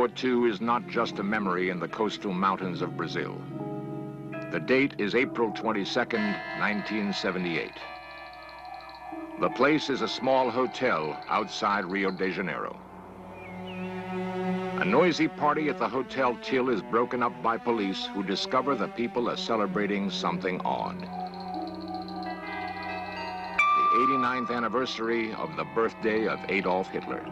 War II is not just a memory in the coastal mountains of Brazil. The date is April 22nd, 1978. The place is a small hotel outside Rio de Janeiro. A noisy party at the Hotel Till is broken up by police who discover the people are celebrating something odd. The 89th anniversary of the birthday of Adolf Hitler.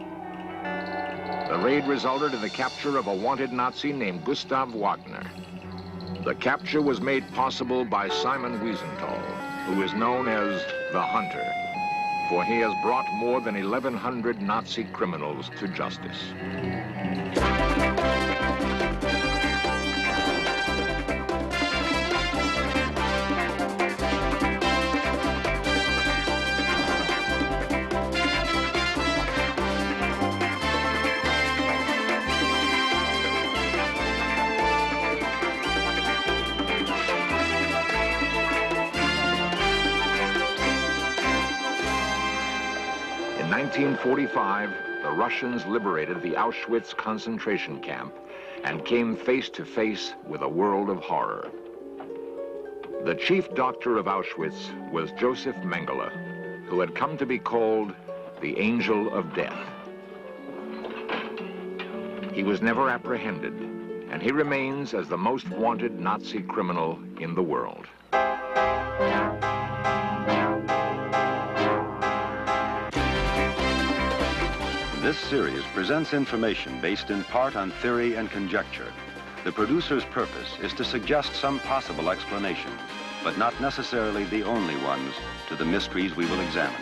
The raid resulted in the capture of a wanted Nazi named Gustav Wagner. The capture was made possible by Simon Wiesenthal, who is known as the Hunter, for he has brought more than 1,100 Nazi criminals to justice. In 1945, the Russians liberated the Auschwitz concentration camp and came face to face with a world of horror. The chief doctor of Auschwitz was Joseph Mengele, who had come to be called the Angel of Death. He was never apprehended, and he remains as the most wanted Nazi criminal in the world. This series presents information based in part on theory and conjecture. The producer's purpose is to suggest some possible explanations, but not necessarily the only ones, to the mysteries we will examine.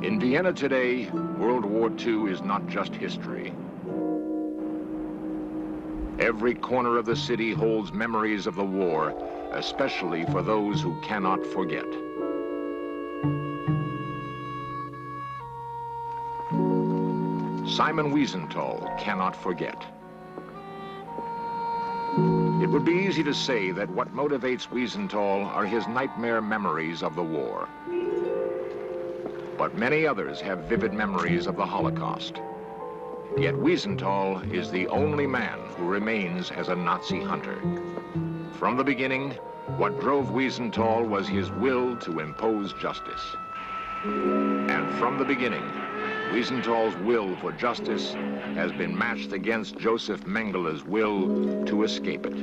In Vienna today, World War II is not just history. Every corner of the city holds memories of the war, especially for those who cannot forget. Simon Wiesenthal cannot forget. It would be easy to say that what motivates Wiesenthal are his nightmare memories of the war. But many others have vivid memories of the Holocaust. Yet Wiesenthal is the only man who remains as a Nazi hunter. From the beginning, what drove Wiesenthal was his will to impose justice. And from the beginning, Wiesenthal's will for justice has been matched against Joseph Mengele's will to escape it.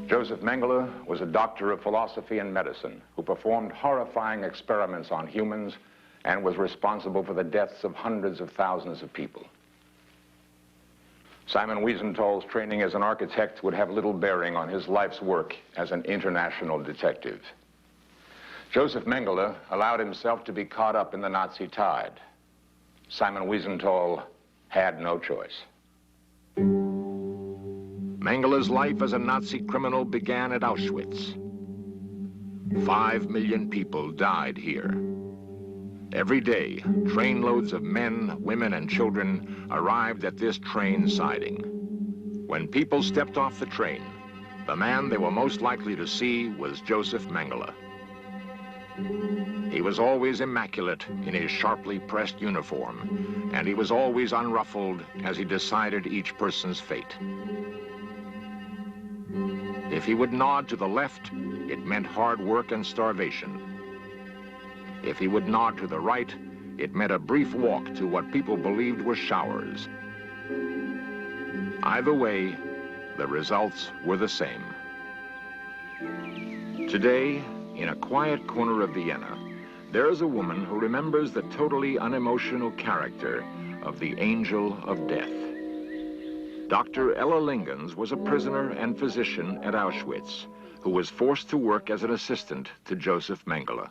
Joseph Mengele was a doctor of philosophy and medicine who performed horrifying experiments on humans and was responsible for the deaths of hundreds of thousands of people. Simon Wiesenthal's training as an architect would have little bearing on his life's work as an international detective. Joseph Mengele allowed himself to be caught up in the Nazi tide. Simon Wiesenthal had no choice. Mengele's life as a Nazi criminal began at Auschwitz. 5 million people died here. Every day, trainloads of men, women, and children arrived at this train siding. When people stepped off the train, the man they were most likely to see was Joseph Mengele. He was always immaculate in his sharply pressed uniform, and he was always unruffled as he decided each person's fate. If he would nod to the left, it meant hard work and starvation. If he would nod to the right, it meant a brief walk to what people believed were showers. Either way, the results were the same. Today, in a quiet corner of Vienna, there is a woman who remembers the totally unemotional character of the Angel of Death. Dr. Ella Lingens was a prisoner and physician at Auschwitz who was forced to work as an assistant to Joseph Mengele.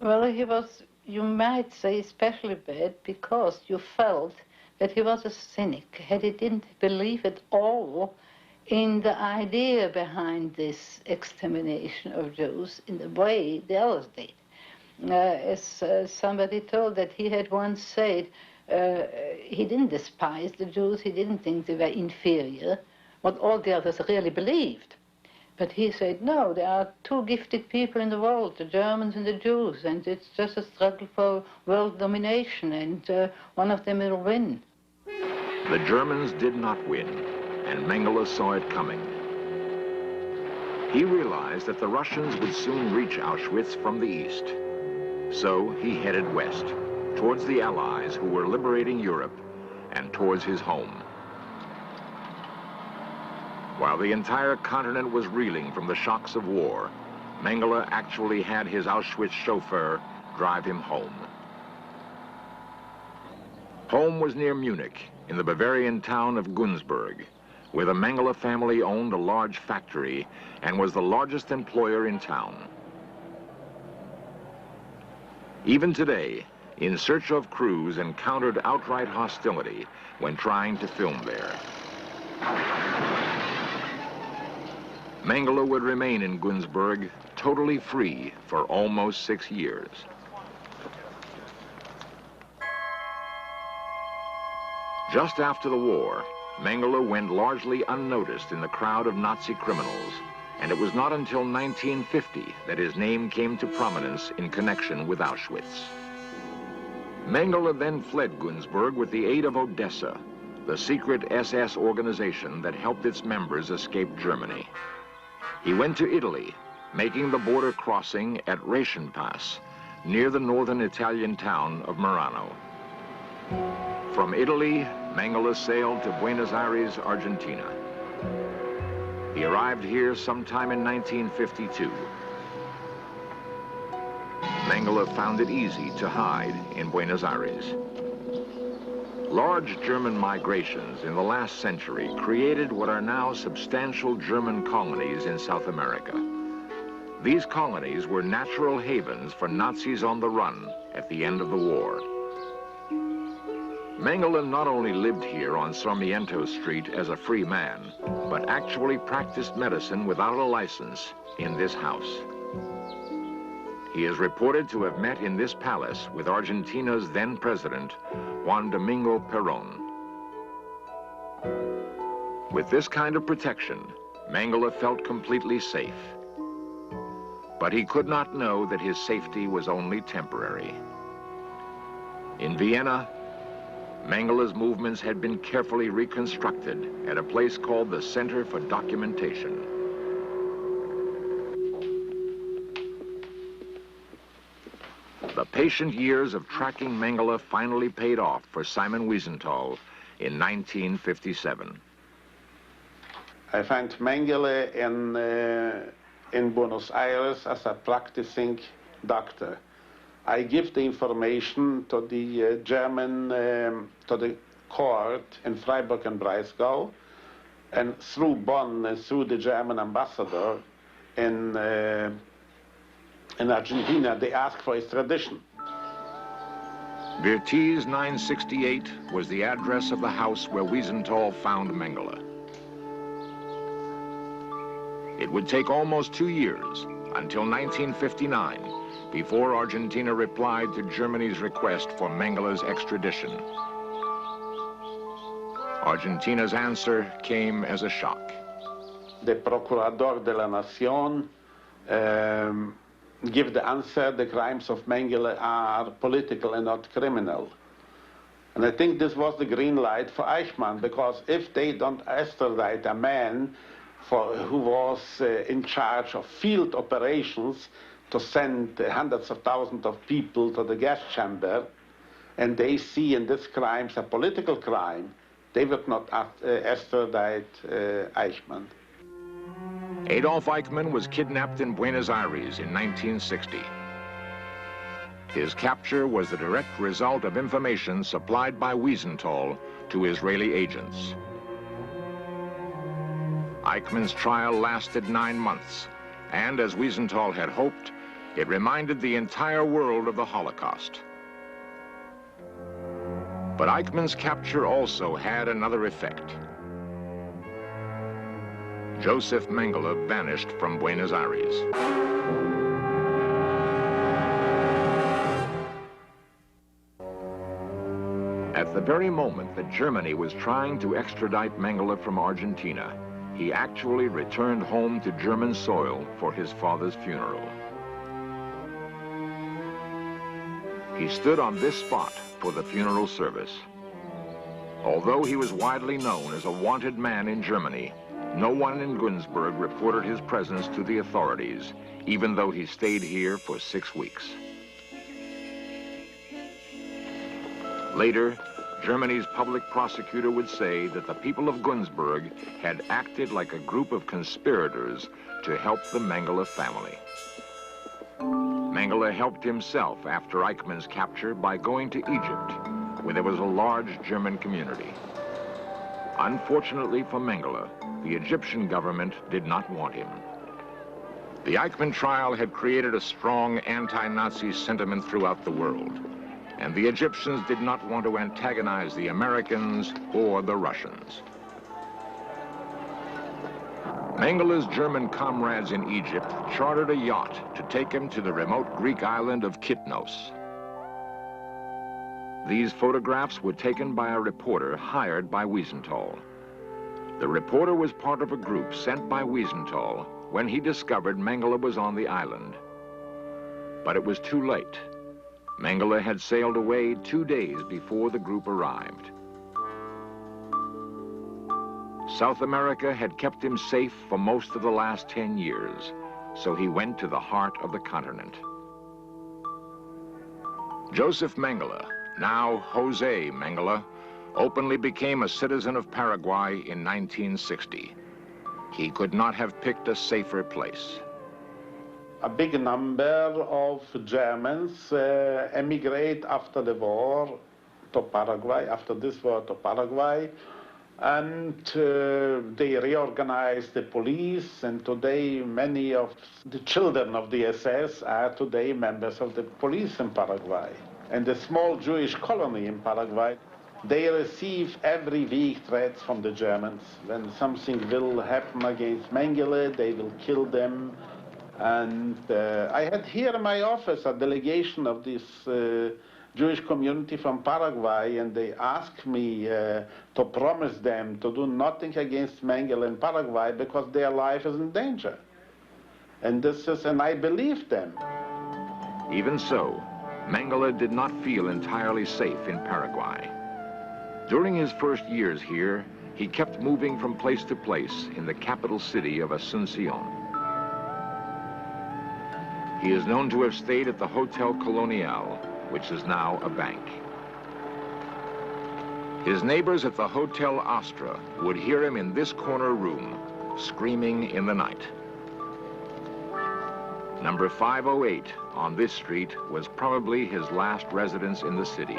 Well, he was, you might say, especially bad because you felt that he was a cynic, and he didn't believe at all in the idea behind this extermination of Jews in the way the others did. As somebody told that he had once said, he didn't despise the Jews, he didn't think they were inferior, what all the others really believed. But he said, no, there are two gifted people in the world, the Germans and the Jews, and it's just a struggle for world domination, and one of them will win. The Germans did not win, and Mengele saw it coming. He realized that the Russians would soon reach Auschwitz from the east. So he headed west, towards the Allies who were liberating Europe, and towards his home. While the entire continent was reeling from the shocks of war, Mengele actually had his Auschwitz chauffeur drive him home. Home was near Munich, in the Bavarian town of Günzburg, where the Mengele family owned a large factory and was the largest employer in town. Even today, In Search of crews encountered outright hostility when trying to film there. Mengele would remain in Günzburg totally free for almost 6 years. Just after the war, Mengele went largely unnoticed in the crowd of Nazi criminals, and it was not until 1950 that his name came to prominence in connection with Auschwitz. Mengele then fled Günzburg with the aid of Odessa, the secret SS organization that helped its members escape Germany. He went to Italy, making the border crossing at Reichenpass, near the northern Italian town of Merano. From Italy, Mengele sailed to Buenos Aires, Argentina. He arrived here sometime in 1952. Mengele found it easy to hide in Buenos Aires. Large German migrations in the last century created what are now substantial German colonies in South America. These colonies were natural havens for Nazis on the run at the end of the war. Mengele not only lived here on Sarmiento Street as a free man, but actually practiced medicine without a license in this house. He is reported to have met in this palace with Argentina's then president, Juan Domingo Perón. With this kind of protection, Mengele felt completely safe. But he could not know that his safety was only temporary. In Vienna, Mengele's movements had been carefully reconstructed at a place called the Center for Documentation. The patient years of tracking Mengele finally paid off for Simon Wiesenthal in 1957. I found Mengele in Buenos Aires as a practicing doctor. I give the information to the German, to the court in Freiburg and Breisgau, and through Bonn, through the German ambassador in Argentina, they asked for extradition. Virties 968 was the address of the house where Wiesenthal found Mengele. It would take almost 2 years, until 1959, before Argentina replied to Germany's request for Mengele's extradition. Argentina's answer came as a shock. The Procurador de la Nación give the answer: the crimes of Mengele are political and not criminal. And I think this was the green light for Eichmann, because if they don't extradite a man who was in charge of field operations to send hundreds of thousands of people to the gas chamber, and they see in this crime a political crime, they would not extradite Eichmann. Adolf Eichmann was kidnapped in Buenos Aires in 1960. His capture was the direct result of information supplied by Wiesenthal to Israeli agents. Eichmann's trial lasted 9 months, and as Wiesenthal had hoped, it reminded the entire world of the Holocaust. But Eichmann's capture also had another effect. Joseph Mengele vanished from Buenos Aires. At the very moment that Germany was trying to extradite Mengele from Argentina, he actually returned home to German soil for his father's funeral. He stood on this spot for the funeral service. Although he was widely known as a wanted man in Germany, no one in Günzburg reported his presence to the authorities, even though he stayed here for 6 weeks. Later, Germany's public prosecutor would say that the people of Günzburg had acted like a group of conspirators to help the Mengele family. Mengele helped himself after Eichmann's capture by going to Egypt, where there was a large German community. Unfortunately for Mengele, the Egyptian government did not want him. The Eichmann trial had created a strong anti-Nazi sentiment throughout the world, and the Egyptians did not want to antagonize the Americans or the Russians. Mengele's German comrades in Egypt chartered a yacht to take him to the remote Greek island of Kitnos. These photographs were taken by a reporter hired by Wiesenthal. The reporter was part of a group sent by Wiesenthal when he discovered Mengele was on the island. But it was too late. Mengele had sailed away 2 days before the group arrived. South America had kept him safe for most of the last 10 years, so he went to the heart of the continent. Joseph Mengele, now Jose Mengele, openly became a citizen of Paraguay in 1960. He could not have picked a safer place. A big number of Germans emigrate after the war to Paraguay, after this war to Paraguay, and they reorganized the police, and today many of the children of the SS are today members of the police in Paraguay. And the small Jewish colony in Paraguay, they receive every week threats from the Germans. When something will happen against Mengele, they will kill them. And I had here in my office a delegation of this Jewish community from Paraguay, and they asked me to promise them to do nothing against Mengele in Paraguay because their life is in danger. And I believed them. Even so, Mengele did not feel entirely safe in Paraguay. During his first years here, he kept moving from place to place in the capital city of Asunción. He is known to have stayed at the Hotel Colonial, which is now a bank. His neighbors at the Hotel Astra would hear him in this corner room, screaming in the night. Number 508 on this street was probably his last residence in the city.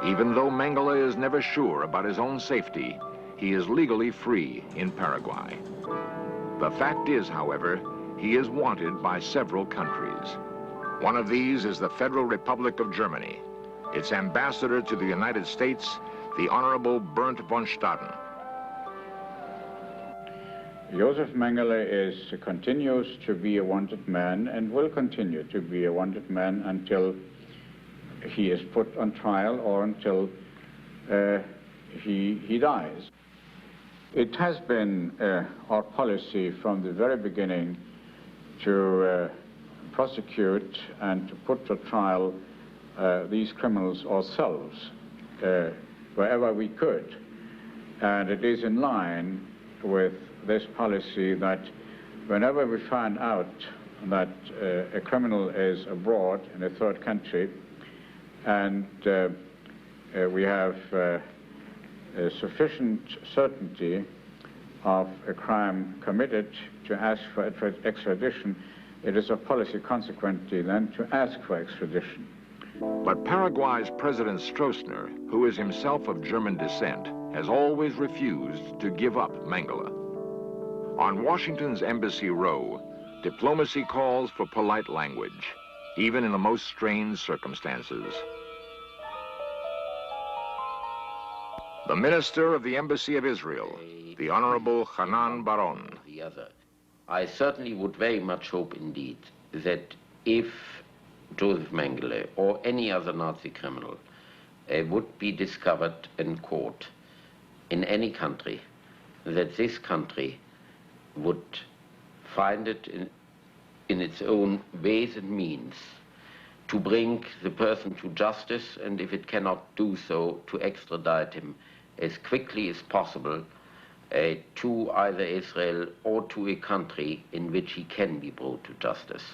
Even though Mengele is never sure about his own safety, he is legally free in Paraguay. The fact is, however, he is wanted by several countries. One of these is the Federal Republic of Germany. Its ambassador to the United States, the Honorable Bernd von Staden. Joseph Mengele continues to be a wanted man and will continue to be a wanted man until he is put on trial or until he dies. It has been our policy from the very beginning to prosecute and to put to trial these criminals ourselves wherever we could. And it is in line with this policy that whenever we find out that a criminal is abroad in a third country and we have sufficient certainty of a crime committed to ask for extradition, it is a policy consequently then to ask for extradition. But Paraguay's President Stroessner, who is himself of German descent, has always refused to give up Mengele. On Washington's Embassy Row, diplomacy calls for polite language, even in the most strained circumstances. The Minister of the Embassy of Israel, the Honorable Hanan Baron. The other. I certainly would very much hope indeed that if Joseph Mengele or any other Nazi criminal would be discovered and caught in any country, that this country would find it in its own ways and means to bring the person to justice, and if it cannot do so, to extradite him as quickly as possible to either Israel or to a country in which he can be brought to justice.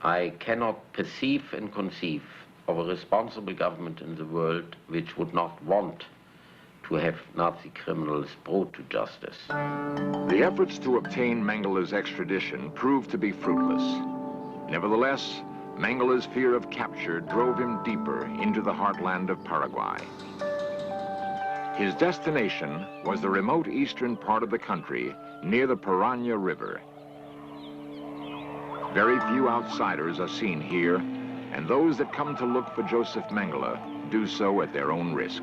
I cannot perceive and conceive of a responsible government in the world which would not want to have Nazi criminals brought to justice. The efforts to obtain Mengele's extradition proved to be fruitless. Nevertheless, Mengele's fear of capture drove him deeper into the heartland of Paraguay. His destination was the remote eastern part of the country near the Paraná River. Very few outsiders are seen here, and those that come to look for Joseph Mengele do so at their own risk.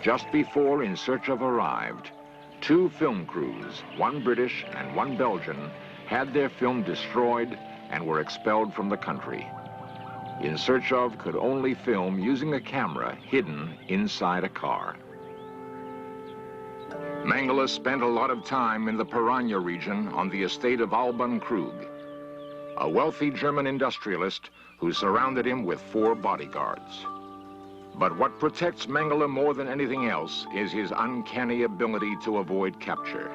Just before In Search Of arrived, 2 film crews, one British and one Belgian, had their film destroyed and were expelled from the country. In Search Of could only film using a camera hidden inside a car. Mengele spent a lot of time in the Paraná region on the estate of Alban Krug, a wealthy German industrialist who surrounded him with 4 bodyguards. But what protects Mengele more than anything else is his uncanny ability to avoid capture.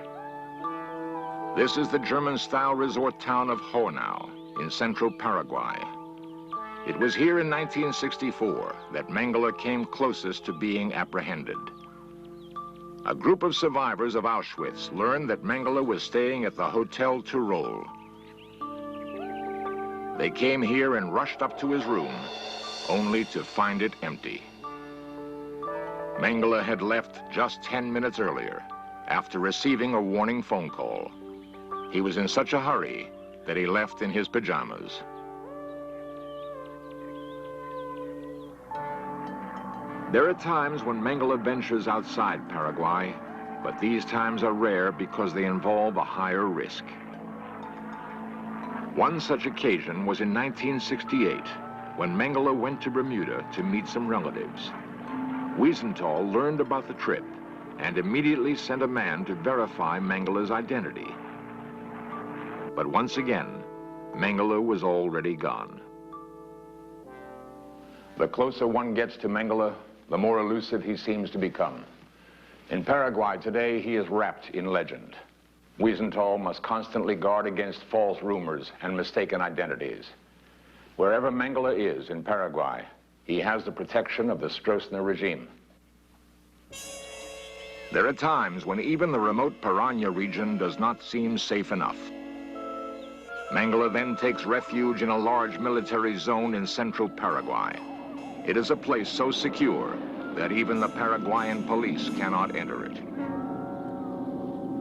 This is the German-style resort town of Honau in central Paraguay. It was here in 1964 that Mengele came closest to being apprehended. A group of survivors of Auschwitz learned that Mengele was staying at the Hotel Tyrol. They came here and rushed up to his room, only to find it empty. Mengele had left just 10 minutes earlier, after receiving a warning phone call. He was in such a hurry that he left in his pajamas. There are times when Mengele ventures outside Paraguay, but these times are rare because they involve a higher risk. One such occasion was in 1968, when Mengele went to Bermuda to meet some relatives. Wiesenthal learned about the trip and immediately sent a man to verify Mengele's identity. But once again, Mengele was already gone. The closer one gets to Mengele, the more elusive he seems to become. In Paraguay today, he is wrapped in legend. Wiesenthal must constantly guard against false rumors and mistaken identities. Wherever Mengele is in Paraguay, he has the protection of the Stroessner regime. There are times when even the remote Paraná region does not seem safe enough. Mengele then takes refuge in a large military zone in central Paraguay. It is a place so secure that even the Paraguayan police cannot enter it.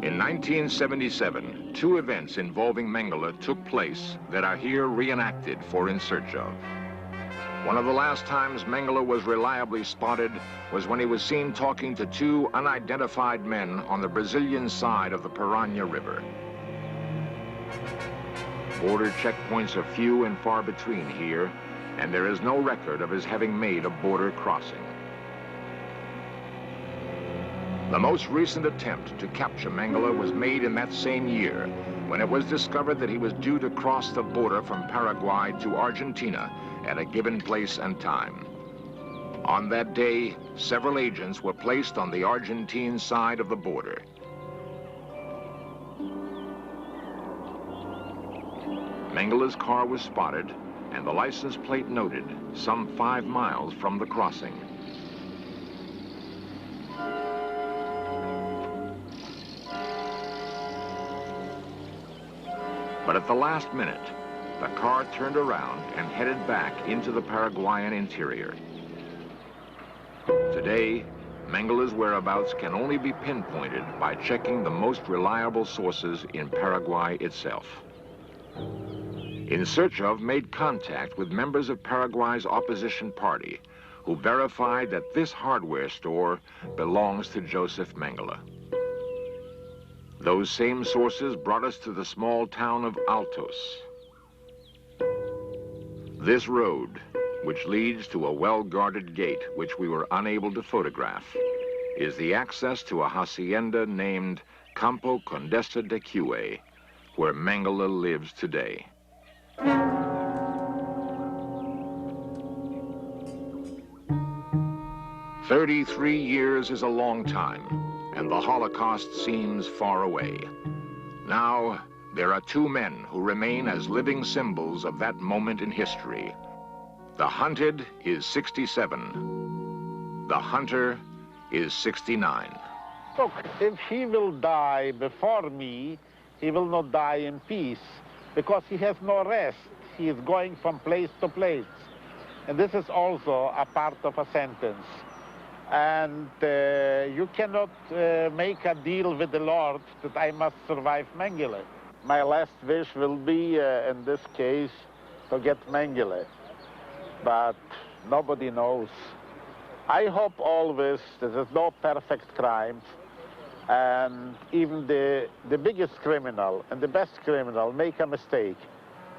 In 1977, 2 events involving Mengele took place that are here reenacted for In Search Of. One of the last times Mengele was reliably spotted was when he was seen talking to 2 unidentified men on the Brazilian side of the Paraná River. Border checkpoints are few and far between here, and there is no record of his having made a border crossing. The most recent attempt to capture Mengele was made in that same year, when it was discovered that he was due to cross the border from Paraguay to Argentina at a given place and time. On that day, several agents were placed on the Argentine side of the border. Mengele's car was spotted, and the license plate noted some 5 miles from the crossing. But at the last minute, the car turned around and headed back into the Paraguayan interior. Today, Mengele's whereabouts can only be pinpointed by checking the most reliable sources in Paraguay itself. In Search Of made contact with members of Paraguay's opposition party, who verified that this hardware store belongs to Joseph Mengele. Those same sources brought us to the small town of Altos. This road, which leads to a well-guarded gate which we were unable to photograph, is the access to a hacienda named Campo Condesa de Cue, where Mengele lives today. "33 years is a long time, and the Holocaust seems far away. Now, there are two men who remain as living symbols of that moment in history. The hunted is 67. The hunter is 69. Look, if he will die before me, he will not die in peace, because he has no rest. He is going from place to place. And this is also a part of a sentence. And you cannot make a deal with the Lord that I must survive Mengele. My last wish will be, in this case, to get Mengele. But nobody knows. I hope always that there's no perfect crimes, and even the biggest criminal and the best criminal make a mistake,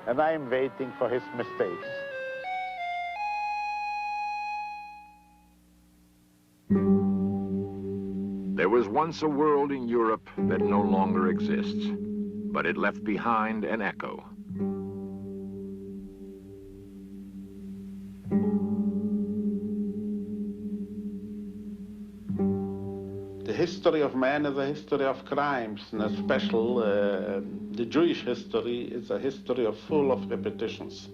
and I am waiting for his mistakes. There was once a world in Europe that no longer exists, but it left behind an echo. The history of man is a history of crimes, and especially the Jewish history is a history full of repetitions.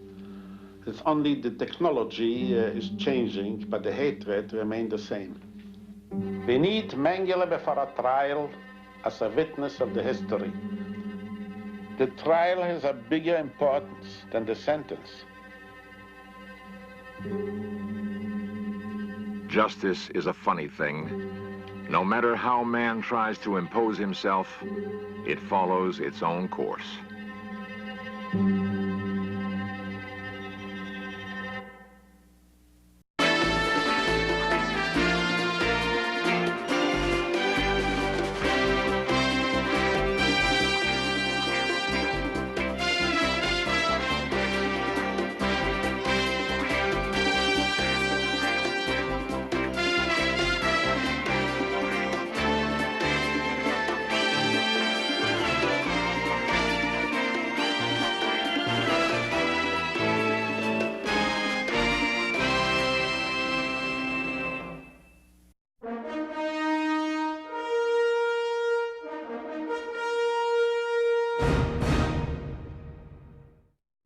It's only the technology is changing, but the hatred remains the same. We need Mengele before a trial as a witness of the history. The trial has a bigger importance than the sentence. Justice is a funny thing. No matter how man tries to impose himself, it follows its own course.